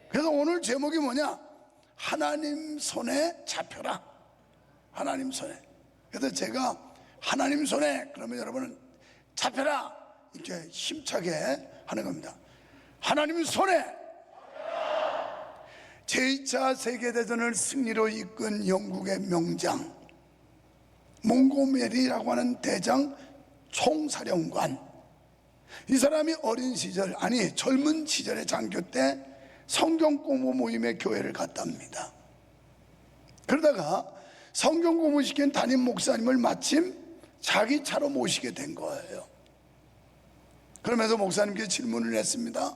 그래서 오늘 제목이 뭐냐? 하나님 손에 잡혀라. 하나님 손에. 그래서 제가 하나님 손에, 그러면 여러분은 잡혀라 이렇게 힘차게 하는 겁니다. 하나님 손에. 제2차 세계대전을 승리로 이끈 영국의 명장 몽고메리라고 하는 대장 총사령관, 이 사람이 어린 시절, 아니 젊은 시절의 장교 때 성경 공부 모임에 교회를 갔답니다. 그러다가 성경 공부 시킨 담임 목사님을 마침 자기 차로 모시게 된 거예요. 그러면서 목사님께 질문을 했습니다.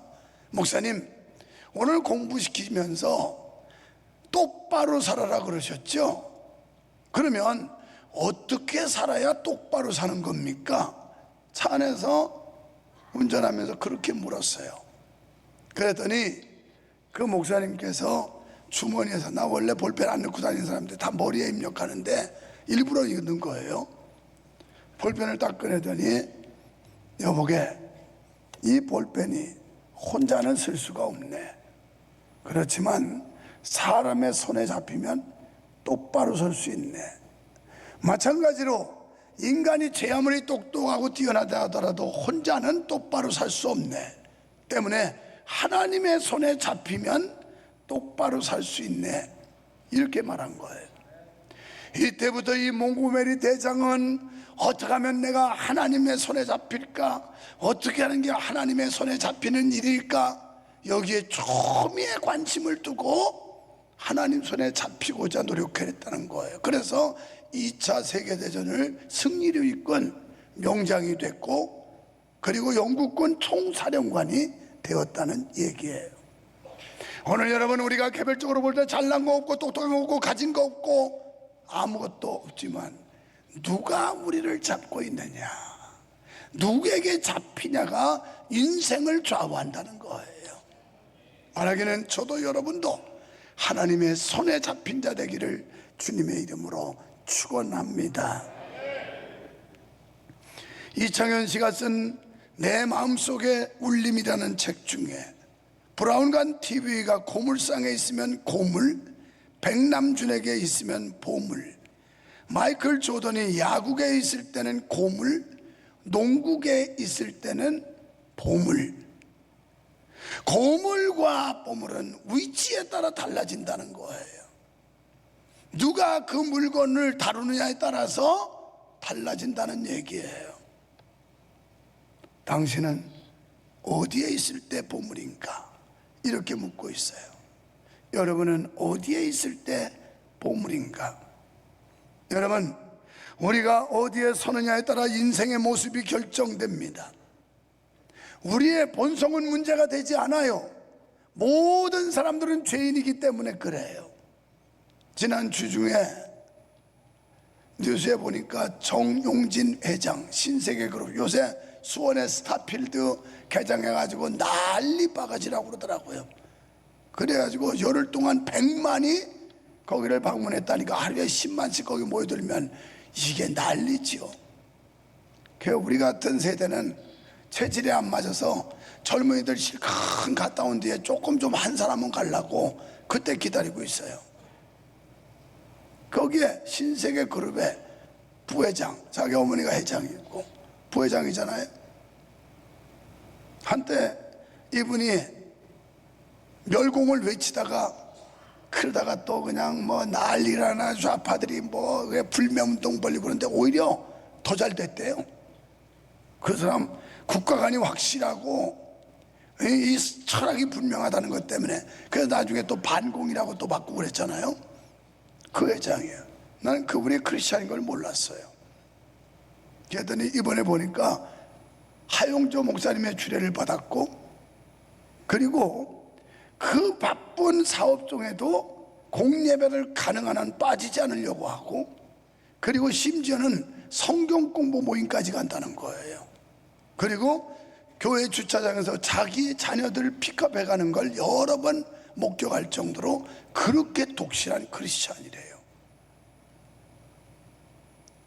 목사님, 오늘 공부시키면서 똑바로 살아라 그러셨죠? 그러면 어떻게 살아야 똑바로 사는 겁니까? 차 안에서 운전하면서 그렇게 물었어요. 그랬더니 그 목사님께서 주머니에서, 나 원래 볼펜 안 넣고 다니는 사람들 다 머리에 입력하는데 일부러 이거 넣은 거예요. 볼펜을 딱 꺼내더니, 여보게, 이 볼펜이 혼자는 쓸 수가 없네. 그렇지만 사람의 손에 잡히면 똑바로 설 수 있네. 마찬가지로 인간이 제 아무리 똑똑하고 뛰어나다 하더라도 혼자는 똑바로 살 수 없네. 때문에 하나님의 손에 잡히면 똑바로 살 수 있네. 이렇게 말한 거예요. 이때부터 이 몽고메리 대장은 어떻게 하면 내가 하나님의 손에 잡힐까? 어떻게 하는 게 하나님의 손에 잡히는 일일까? 여기에 초미의 관심을 두고 하나님 손에 잡히고자 노력했다는 거예요. 그래서 2차 세계대전을 승리로 이끈 명장이 됐고, 그리고 영국군 총사령관이 되었다는 얘기예요. 오늘 여러분, 우리가 개별적으로 볼 때 잘난 거 없고 똑똑한 거 없고 가진 거 없고 아무것도 없지만 누가 우리를 잡고 있느냐, 누구에게 잡히냐가 인생을 좌우한다는 거예요. 말하기는 저도 여러분도 하나님의 손에 잡힌 자 되기를 주님의 이름으로 축원합니다. 이창현 씨가 쓴 내 마음속의 울림이라는 책 중에 브라운관 TV가 고물상에 있으면 고물, 백남준에게 있으면 보물, 마이클 조던이 야구계에 있을 때는 고물, 농구계에 있을 때는 보물. 고물과 보물은 위치에 따라 달라진다는 거예요. 누가 그 물건을 다루느냐에 따라서 달라진다는 얘기예요. 당신은 어디에 있을 때 보물인가? 이렇게 묻고 있어요. 여러분은 어디에 있을 때 보물인가? 여러분, 우리가 어디에 서느냐에 따라 인생의 모습이 결정됩니다. 우리의 본성은 문제가 되지 않아요. 모든 사람들은 죄인이기 때문에 그래요. 지난주 중에 뉴스에 보니까 정용진 회장, 신세계그룹, 요새 수원의 스타필드 개장해가지고 난리 바가지라고 그러더라고요. 그래가지고 열흘 동안 100만이 거기를 방문했다니까. 하루에 10만씩 거기 모여들면 이게 난리지요. 그 우리 같은 세대는 체질에 안 맞아서 젊은이들 실컷 갔다 온 뒤에 조금 좀 한 사람은 가려고 그때 기다리고 있어요. 거기에 신세계그룹의 부회장, 자기 어머니가 회장이고 부회장이잖아요. 한때 이분이 멸공을 외치다가 그러다가 또 그냥 뭐 난리라나 좌파들이 뭐 불매운동 벌리고 그러는데 오히려 더 잘 됐대요. 그 사람 국가관이 확실하고 이 철학이 분명하다는 것 때문에. 그래서 나중에 또 반공이라고 또 바꾸고 그랬잖아요. 그 회장이에요. 나는 그분이 크리스찬인 걸 몰랐어요. 그랬더니 이번에 보니까 하용조 목사님의 주례를 받았고, 그리고 그 바쁜 사업 중에도 공예배를 가능한 한 빠지지 않으려고 하고, 그리고 심지어는 성경 공부 모임까지 간다는 거예요. 그리고 교회 주차장에서 자기 자녀들 픽업해 가는 걸 여러 번 목격할 정도로 그렇게 독실한 크리스찬이래요.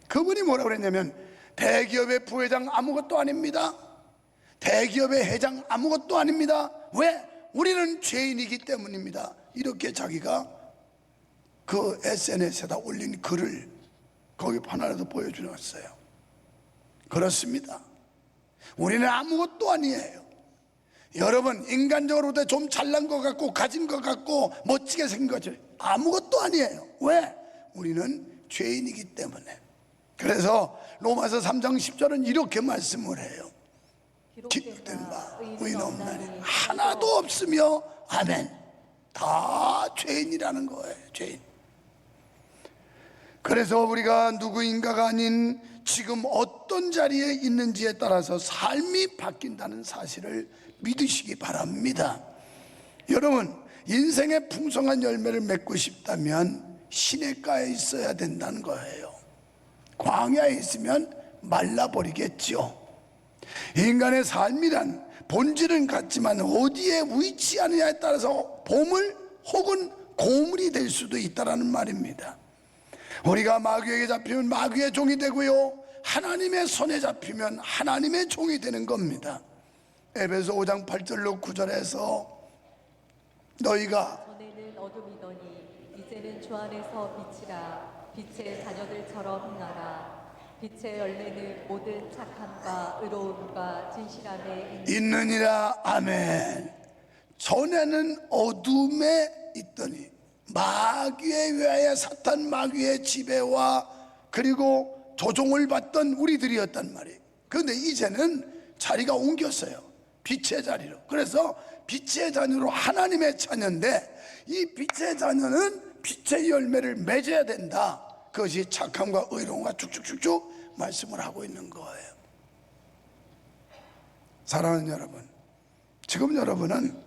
그분이 뭐라고 그랬냐면, 대기업의 부회장 아무것도 아닙니다. 대기업의 회장 아무것도 아닙니다. 왜? 우리는 죄인이기 때문입니다. 이렇게 자기가 그 SNS에다 올린 글을 거기 하나라도 보여주었어요. 그렇습니다. 우리는 아무것도 아니에요. 여러분, 인간적으로 좀 잘난 것 같고 가진 것 같고 멋지게 생긴 거죠. 아무것도 아니에요. 왜? 우리는 죄인이기 때문에. 그래서 로마서 3장 10절은 이렇게 말씀을 해요. 기록된 바 의인 없나니 하나도 없으며 아멘. 다 죄인이라는 거예요. 죄인. 그래서 우리가 누구인가가 아닌 지금 어떤 자리에 있는지에 따라서 삶이 바뀐다는 사실을 믿으시기 바랍니다. 여러분, 인생의 풍성한 열매를 맺고 싶다면 시냇가에 있어야 된다는 거예요. 광야에 있으면 말라버리겠죠. 인간의 삶이란 본질은 같지만 어디에 위치하느냐에 따라서 보물 혹은 고물이 될 수도 있다는 말입니다. 우리가 마귀에게 잡히면 마귀의 종이 되고요, 하나님의 손에 잡히면 하나님의 종이 되는 겁니다. 에베소 5장 8절로 9절에서 너희가 전에는 어둠이더니 이제는 주 안에서 빛이라. 빛의 자녀들처럼 행하라. 빛의 열매는 모든 착함과 의로움과 진실함에 있느니라. 아멘. 전에는 어둠에 있더니 마귀에 의하여 사탄 마귀의 지배와 그리고 조종을 받던 우리들이었단 말이에요. 그런데 이제는 자리가 옮겼어요. 빛의 자리로. 그래서 빛의 자녀로 하나님의 자녀인데, 이 빛의 자녀는 빛의 열매를 맺어야 된다. 그것이 착함과 의로움과 쭉쭉쭉쭉 말씀을 하고 있는 거예요. 사랑하는 여러분, 지금 여러분은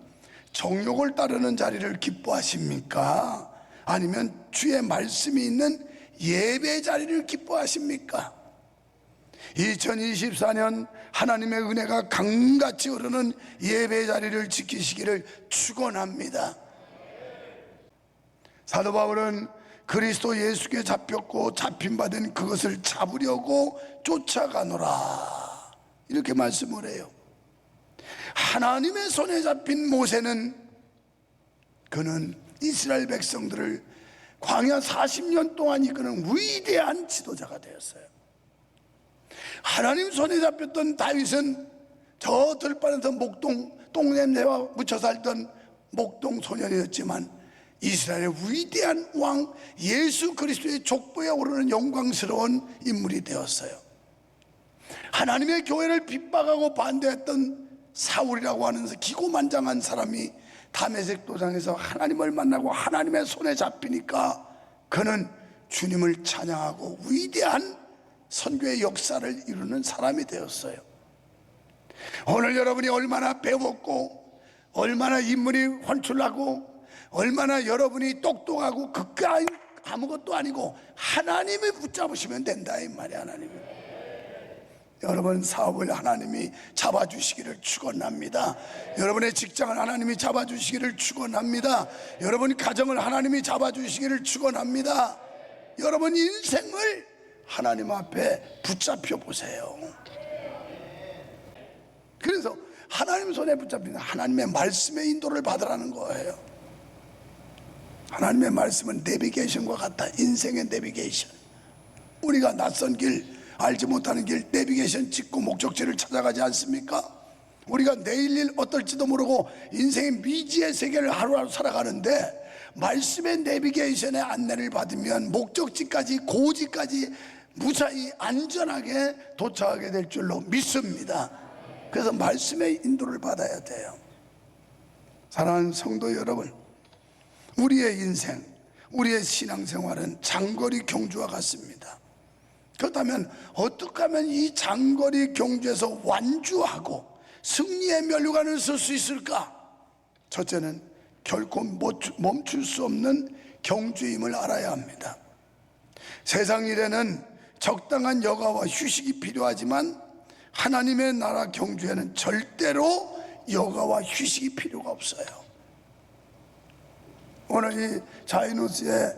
정욕을 따르는 자리를 기뻐하십니까? 아니면 주의 말씀이 있는 예배 자리를 기뻐하십니까? 2024년 하나님의 은혜가 강같이 흐르는 예배 자리를 지키시기를 축원합니다. 사도 바울은 그리스도 예수께 잡혔고 잡힌바된 그것을 잡으려고 쫓아가노라, 이렇게 말씀을 해요. 하나님의 손에 잡힌 모세는, 그는 이스라엘 백성들을 광야 40년 동안 이끄는 위대한 지도자가 되었어요. 하나님 손에 잡혔던 다윗은 저 들판에서 똥냄새와 묻혀 살던 목동 소년이었지만 이스라엘의 위대한 왕 예수 그리스도의 족보에 오르는 영광스러운 인물이 되었어요. 하나님의 교회를 핍박하고 반대했던 사울이라고 하는 기고만장한 사람이 다메섹 도상에서 하나님을 만나고 하나님의 손에 잡히니까 그는 주님을 찬양하고 위대한 선교의 역사를 이루는 사람이 되었어요. 오늘 여러분이 얼마나 배웠고 얼마나 인물이 훤출하고 얼마나 여러분이 똑똑하고 그까이 아무것도 아니고 하나님이 붙잡으시면 된다, 이 말이야. 하나님이 여러분 사업을 하나님이 잡아주시기를 축원합니다. 여러분의 직장을 하나님이 잡아주시기를 축원합니다. 여러분 가정을 하나님이 잡아주시기를 축원합니다. 여러분 인생을 하나님 앞에 붙잡혀 보세요. 그래서 하나님 손에 붙잡히는 하나님의 말씀의 인도를 받으라는 거예요. 하나님의 말씀은 내비게이션과 같아. 인생의 내비게이션. 우리가 낯선 길, 알지 못하는 길 내비게이션 찍고 목적지를 찾아가지 않습니까? 우리가 내일 일 어떨지도 모르고 인생의 미지의 세계를 하루하루 살아가는데 말씀의 내비게이션의 안내를 받으면 목적지까지, 고지까지 무사히 안전하게 도착하게 될 줄로 믿습니다. 그래서 말씀의 인도를 받아야 돼요. 사랑하는 성도 여러분, 우리의 인생, 우리의 신앙생활은 장거리 경주와 같습니다. 그렇다면 어떻게 하면 이 장거리 경주에서 완주하고 승리의 면류관을 쓸 수 있을까? 첫째는 결코 멈출 수 없는 경주임을 알아야 합니다. 세상 일에는 적당한 여가와 휴식이 필요하지만 하나님의 나라 경주에는 절대로 여가와 휴식이 필요가 없어요. 오늘 이 자이노스에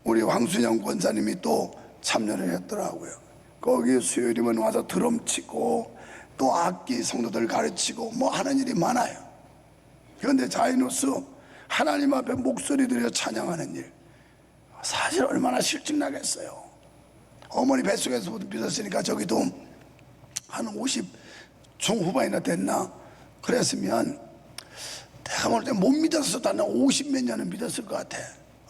우리 황순영 권사님이 또 참여를 했더라고요. 거기 수요일이면 와서 드럼 치고 또 악기 성도들 가르치고 뭐 하는 일이 많아요. 그런데 자이노스 하나님 앞에 목소리 들여 찬양하는 일, 사실 얼마나 실증나겠어요. 어머니 뱃속에서부터 믿었으니까 저기도 한 50 중후반이나 됐나 그랬으면 내가 볼 때 못 믿었어도 한 50 몇 년은 믿었을 것 같아.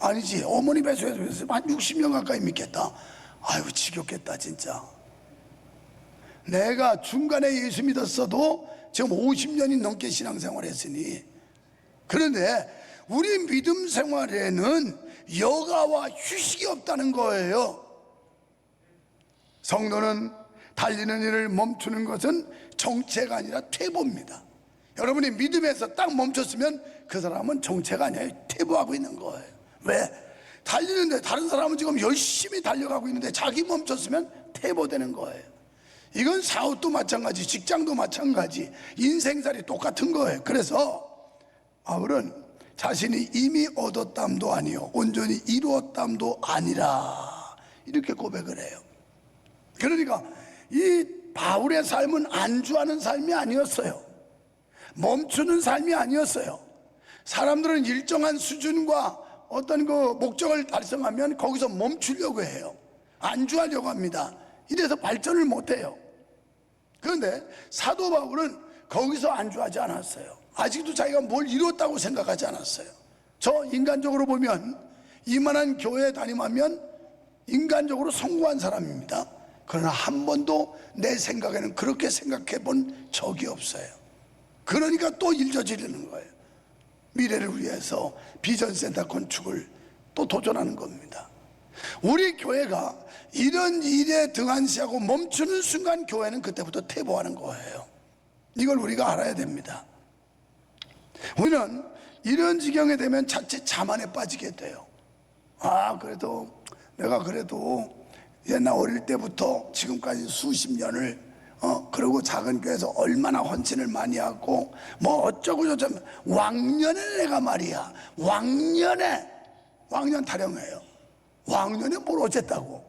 아니지, 어머니 뱃속에서 믿었으면 한 60년 가까이 믿겠다. 아유 지겹겠다 진짜. 내가 중간에 예수 믿었어도 지금 50년이 넘게 신앙생활 했으니. 그런데 우리 믿음 생활에는 여가와 휴식이 없다는 거예요. 성도는 달리는 일을 멈추는 것은 정체가 아니라 퇴보입니다. 여러분이 믿음에서 딱 멈췄으면 그 사람은 정체가 아니라 퇴보하고 있는 거예요. 왜? 달리는데 다른 사람은 지금 열심히 달려가고 있는데 자기 멈췄으면 퇴보되는 거예요. 이건 사업도 마찬가지, 직장도 마찬가지, 인생살이 똑같은 거예요. 그래서 바울은 자신이 이미 얻었담도 아니요 온전히 이루었담도 아니라 이렇게 고백을 해요. 그러니까 이 바울의 삶은 안주하는 삶이 아니었어요. 멈추는 삶이 아니었어요. 사람들은 일정한 수준과 어떤 그 목적을 달성하면 거기서 멈추려고 해요. 안주하려고 합니다. 이래서 발전을 못해요. 그런데 사도 바울은 거기서 안주하지 않았어요. 아직도 자기가 뭘 이뤘다고 생각하지 않았어요. 저 인간적으로 보면 이만한 교회에 다ним하면 인간적으로 성공한 사람입니다. 그러나 한 번도 내 생각에는 그렇게 생각해 본 적이 없어요. 그러니까 또 일저지르는 거예요. 미래를 위해서 비전센터 건축을 또 도전하는 겁니다. 우리 교회가 이런 일에 등한시하고 멈추는 순간 교회는 그때부터 퇴보하는 거예요. 이걸 우리가 알아야 됩니다. 우리는 이런 지경에 되면 자칫 자만에 빠지게 돼요. 아 그래도 내가 그래도 옛날 어릴 때부터 지금까지 수십 년을 그러고 작은 교회에서 얼마나 헌신을 많이 하고 뭐 어쩌고 저쩌고 왕년에 내가 말이야 왕년 타령해요. 왕년에 뭘 어쨌다고.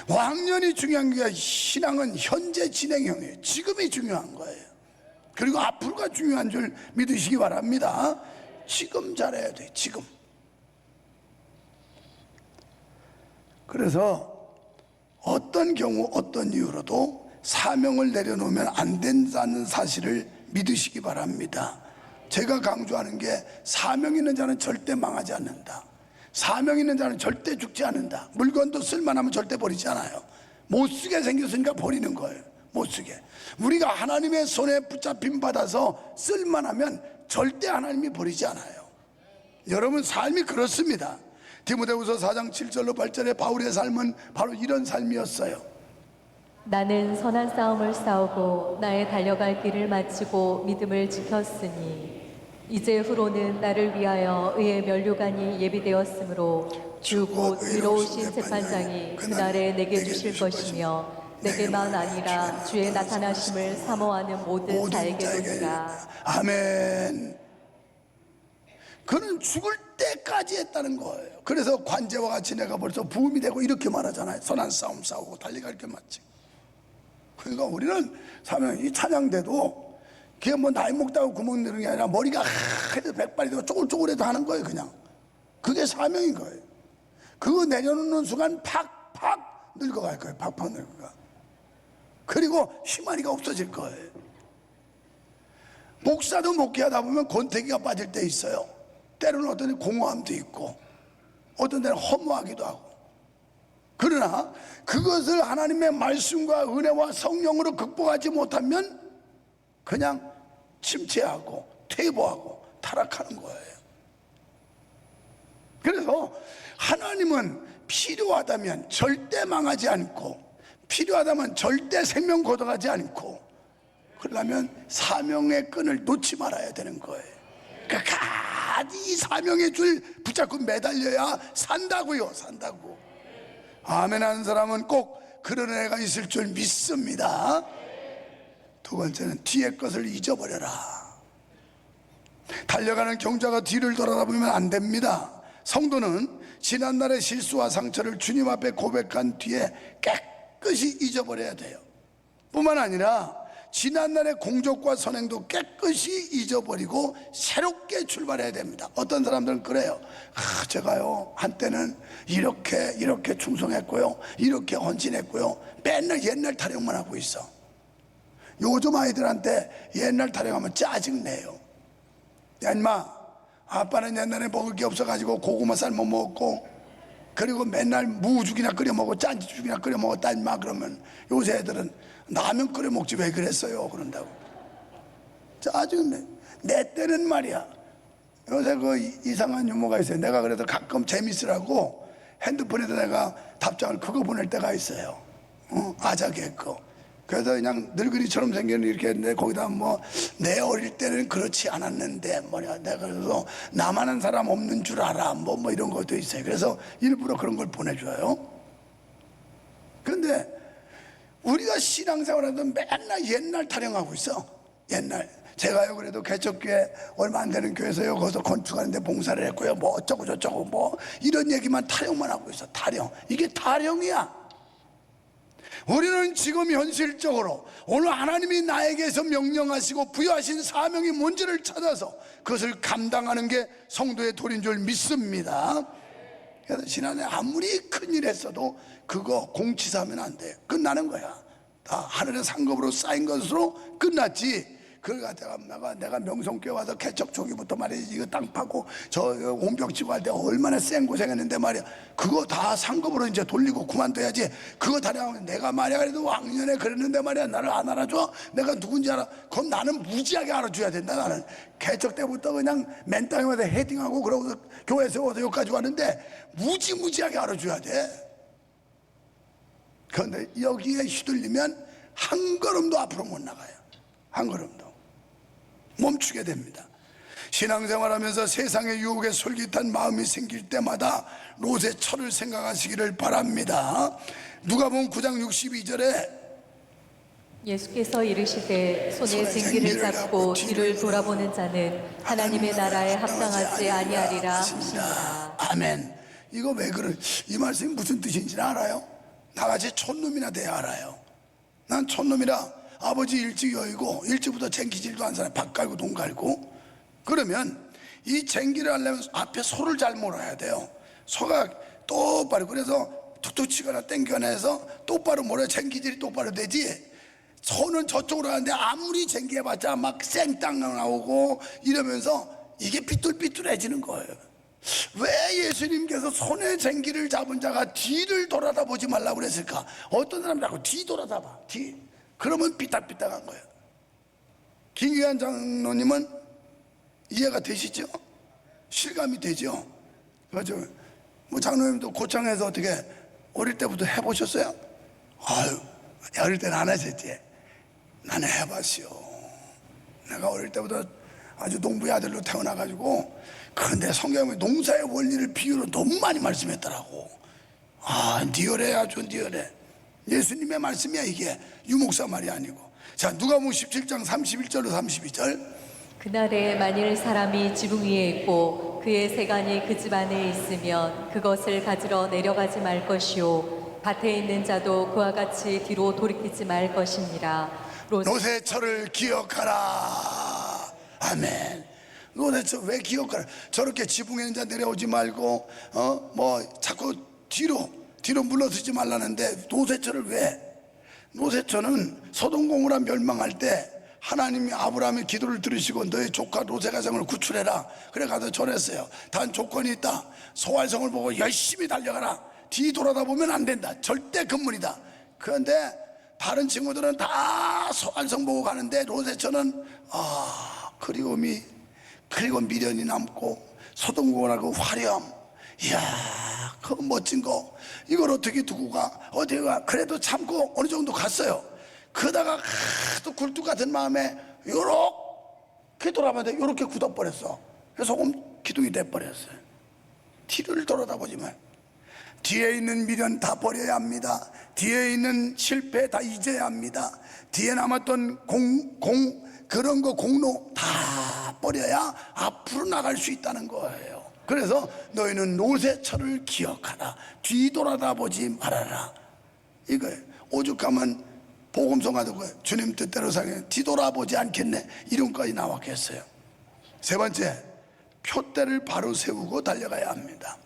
왕년이 중요한 게 신앙은 현재 진행형이에요. 지금이 중요한 거예요. 그리고 앞으로가 중요한 줄 믿으시기 바랍니다. 지금 잘해야 돼. 지금. 그래서 어떤 경우 어떤 이유로도 사명을 내려놓으면 안 된다는 사실을 믿으시기 바랍니다. 제가 강조하는 게 사명 있는 자는 절대 망하지 않는다. 사명 있는 자는 절대 죽지 않는다. 물건도 쓸만하면 절대 버리지 않아요. 못 쓰게 생겼으니까 버리는 거예요. 못 쓰게. 우리가 하나님의 손에 붙잡힘 받아서 쓸만하면 절대 하나님이 버리지 않아요. 여러분 삶이 그렇습니다. 디모데후서 4장 7절로 8절의 바울의 삶은 바로 이런 삶이었어요. 나는 선한 싸움을 싸우고 나의 달려갈 길을 마치고 믿음을 지켰으니 이제 후로는 나를 위하여 의의 면류관이 예비되었으므로 주 곧 의로우신 재판장이 그날에 내게 주실 것이며 내게만 아니라 주의 나타나심을 사모하는 모든 자에게도 주라. 아멘. 그는 죽을 때까지 했다는 거예요. 그래서 관제와 같이 내가 벌써 부음이 되고 이렇게 말하잖아요. 선한 싸움 싸우고 달려갈 길 맞지. 그러니까 우리는 사명 이 찬양대도 그게 뭐 나이 먹다고 구멍 내는 게 아니라 머리가 하도 백발이 되고 쪼글쪼글해도 하는 거예요. 그냥 그게 사명인 거예요. 그거 내려놓는 순간 팍팍 늙어갈 거예요. 팍팍 늙어가. 그리고 희망이가 없어질 거예요. 목사도 목회하다 보면 권태기가 빠질 때 있어요. 때로는 어떤 데는 공허함도 있고 어떤 데는 허무하기도 하고. 그러나 그것을 하나님의 말씀과 은혜와 성령으로 극복하지 못하면 그냥 침체하고 퇴보하고 타락하는 거예요. 그래서 하나님은 필요하다면 절대 망하지 않고 필요하다면 절대 생명 거둬가지 않고 그러려면 사명의 끈을 놓지 말아야 되는 거예요. 끝까지 이 사명의 줄 붙잡고 매달려야 산다고요. 산다고. 아멘 하는 사람은 꼭 그런 애가 있을 줄 믿습니다. 두 번째는 뒤의 것을 잊어버려라. 달려가는 경자가 뒤를 돌아보면 안 됩니다. 성도는 지난날의 실수와 상처를 주님 앞에 고백한 뒤에 깨끗이 잊어버려야 돼요. 뿐만 아니라 지난날의 공적과 선행도 깨끗이 잊어버리고 새롭게 출발해야 됩니다. 어떤 사람들은 그래요. 제가요 한때는 이렇게 충성했고요, 이렇게 헌신했고요, 맨날 옛날 타령만 하고 있어. 요즘 아이들한테 옛날 타령하면 짜증내요. 야 인마, 아빠는 옛날에 먹을 게 없어가지고 고구마 삶아 먹었고, 그리고 맨날 무죽이나 끓여 먹고 짠지죽이나 끓여 먹었다 인마. 그러면 요새 애들은 라면 끓여 먹지 왜 그랬어요 그런다고. 짜증내. 내 때는 말이야, 요새 그 이상한 유머가 있어요. 내가 그래도 가끔 재밌으라고 핸드폰에다 내가 답장을 그거 보낼 때가 있어요. 아작에 거. 그래서 그냥 늙은이처럼 생긴 이렇게 했는데 거기다 뭐 내 어릴 때는 그렇지 않았는데 뭐냐, 내가 그래서 나만한 사람 없는 줄 알아 뭐 이런 것도 있어요. 그래서 일부러 그런 걸 보내줘요. 그런데 우리가 신앙생활하면서 맨날 옛날 타령하고 있어. 옛날 제가요 그래도 개척교회 얼마 안 되는 교회에서요 거기서 건축하는데 봉사를 했고요, 뭐 어쩌고 저쩌고 뭐 이런 얘기만 타령만 하고 있어. 타령. 이게 타령이야. 우리는 지금 현실적으로 오늘 하나님이 나에게서 명령하시고 부여하신 사명이 뭔지를 찾아서 그것을 감당하는 게 성도의 도리인 줄 믿습니다. 그래서 지난해 아무리 큰일 했어도 그거 공치사하면 안 돼. 끝나는 거야. 다 하늘의 상급으로 쌓인 것으로 끝났지. 그걸 갖다가 내가 명성교회 와서 개척 초기부터 말이지, 이거 땅 파고 저 온병 치고 할 때 얼마나 생고생했는데 말이야. 그거 다 상급으로 이제 돌리고 그만둬야지. 그거 다려면 내가 말이야 그래도 왕년에 그랬는데 말이야 나를 안 알아줘? 내가 누군지 알아? 그럼 나는 무지하게 알아줘야 된다. 나는 개척 때부터 그냥 맨 땅에 와서 헤딩하고 그러고서 교회 세워서 여기까지 왔는데 무지하게 알아줘야 돼. 그런데 여기에 휘둘리면 한 걸음도 앞으로 못 나가요. 한 걸음도 멈추게 됩니다. 신앙생활하면서 세상의 유혹에 솔깃한 마음이 생길 때마다 롯의 철을 생각하시기를 바랍니다. 누가복음 9장 62절에 예수께서 이르시되 손에 쟁기를 잡고 뒤를 돌아보는 자는 하나님의 나라에 합당하지 아니하리라 하시니라. 아멘. 이거 왜 그래? 이 말씀이 무슨 뜻인지 알아요? 나같이 촌놈이나 돼야 알아요. 난 촌놈이라 아버지 일찍 여의고 일찍부터 쟁기질도 한 사람, 밭 갈고 돈 갈고. 그러면 이 쟁기를 하려면 앞에 소를 잘 몰아야 돼요. 소가 똑바로, 그래서 툭툭 치거나 땡겨나 해서 똑바로 몰아야 쟁기질이 똑바로 되지. 소는 저쪽으로 가는데 아무리 쟁기해봤자 막 생땅 나오고 이러면서 이게 삐뚤삐뚤해지는 거예요. 왜 예수님께서 손에 쟁기를 잡은 자가 뒤를 돌아다보지 말라고 그랬을까? 어떤 사람 자꾸 뒤 돌아다봐. 뒤. 그러면 삐딱삐딱한 거예요. 김기환 장로님은 이해가 되시죠? 실감이 되죠? 맞죠? 뭐 장로님도 고창에서 어떻게 어릴 때부터 해보셨어요? 아유, 어릴 때는 안 하셨지. 나는 해봤어요. 내가 어릴 때부터 아주 농부의 아들로 태어나가지고, 그런데 성경에 농사의 원리를 비유로 너무 많이 말씀했더라고. 리얼해, 아주 리얼해. 예수님의 말씀이야 이게, 유목사 말이 아니고. 자, 누가복음 17장 31절로 32절. 그날에 만일 사람이 지붕 위에 있고 그의 세간이 그 집 안에 있으면 그것을 가지러 내려가지 말 것이요 밭에 있는 자도 그와 같이 뒤로 돌이키지 말 것이니라. 롯의 철을 기억하라. 아멘. 롯의 철 왜 기억하라? 저렇게 지붕에 있는 자 내려오지 말고 뭐 자꾸 뒤로 물러서지 말라는데 롯의 철을 왜? 롯의 철은 소돔 고모라 멸망할 때 하나님이 아브라함의 기도를 들으시고 너의 조카 롯의 가정을 구출해라. 그래 가서 절했어요. 단 조건이 있다. 소활성을 보고 열심히 달려가라. 뒤 돌아다 보면 안 된다. 절대 금문이다. 그런데 다른 친구들은 다 소활성 보고 가는데 롯의 철은 그리고 미련이 남고 소돔 고모라 그 화려함, 이야 그 멋진 거, 이걸 어떻게 두고 가? 어디 가? 그래도 참고 어느 정도 갔어요. 그러다가 또 굴뚝 같은 마음에 요렇게 돌아봤는데 요렇게 굳어버렸어. 그래서 소금 기둥이 돼버렸어요. 뒤를 돌아다보지 말. 뒤에 있는 미련 다 버려야 합니다. 뒤에 있는 실패 다 잊어야 합니다. 뒤에 남았던 그런 거 공로 다 버려야 앞으로 나갈 수 있다는 거예요. 그래서 너희는 롯의 철을 기억하라. 뒤돌아다보지 말아라. 이거예요. 오죽하면 복음서가 듣고 주님 뜻대로 살게 뒤돌아보지 않겠네 이름까지 나왔겠어요. 세 번째, 표대를 바로 세우고 달려가야 합니다.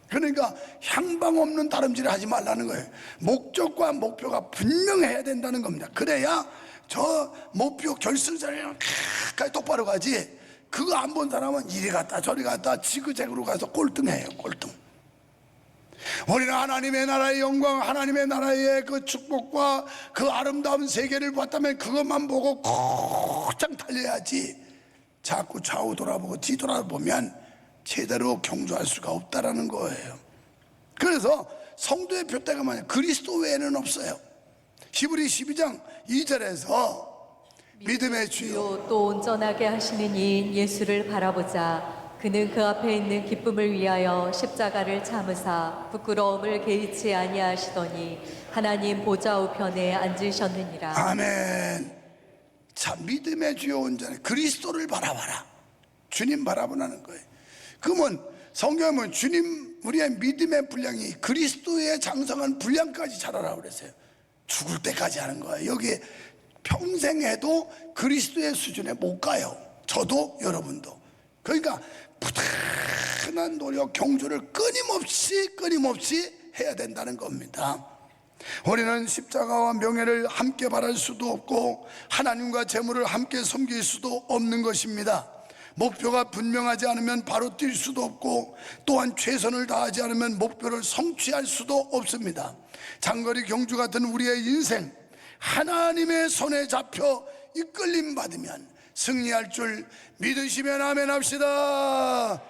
그러니까 향방 없는 다름질을 하지 말라는 거예요. 목적과 목표가 분명해야 된다는 겁니다. 그래야 저 목표 결승선에 가까이 똑바로 가지, 그거 안 본 사람은 이리 갔다 저리 갔다 지그재그로 가서 꼴등해요. 꼴등. 우리는 하나님의 나라의 영광, 하나님의 나라의 그 축복과 그 아름다운 세계를 봤다면 그것만 보고 곧장 달려야지, 자꾸 좌우 돌아보고 뒤돌아보면 제대로 경주할 수가 없다라는 거예요. 그래서 성도의 표대가 뭐냐, 그리스도 외에는 없어요. 히브리 12장 2절에서 믿음의 주요 또 온전하게 하시는 이인 예수를 바라보자. 그는 그 앞에 있는 기쁨을 위하여 십자가를 참으사 부끄러움을 개의치 아니하시더니 하나님 보좌 우편에 앉으셨느니라. 아멘. 자, 믿음의 주요 온전해, 그리스도를 바라봐라. 주님 바라보라는 거예요. 그러면 성경은 주님, 우리의 믿음의 분량이 그리스도의 장성한 분량까지 자라라고 그랬어요. 죽을 때까지 하는 거예요. 여기에 평생 해도 그리스도의 수준에 못 가요. 저도 여러분도. 그러니까 부단한 노력, 경주를 끊임없이 해야 된다는 겁니다. 우리는 십자가와 명예를 함께 바랄 수도 없고 하나님과 재물을 함께 섬길 수도 없는 것입니다. 목표가 분명하지 않으면 바로 뛸 수도 없고 또한 최선을 다하지 않으면 목표를 성취할 수도 없습니다. 장거리 경주 같은 우리의 인생, 하나님의 손에 잡혀 이끌림 받으면 승리할 줄 믿으시면 아멘 합시다.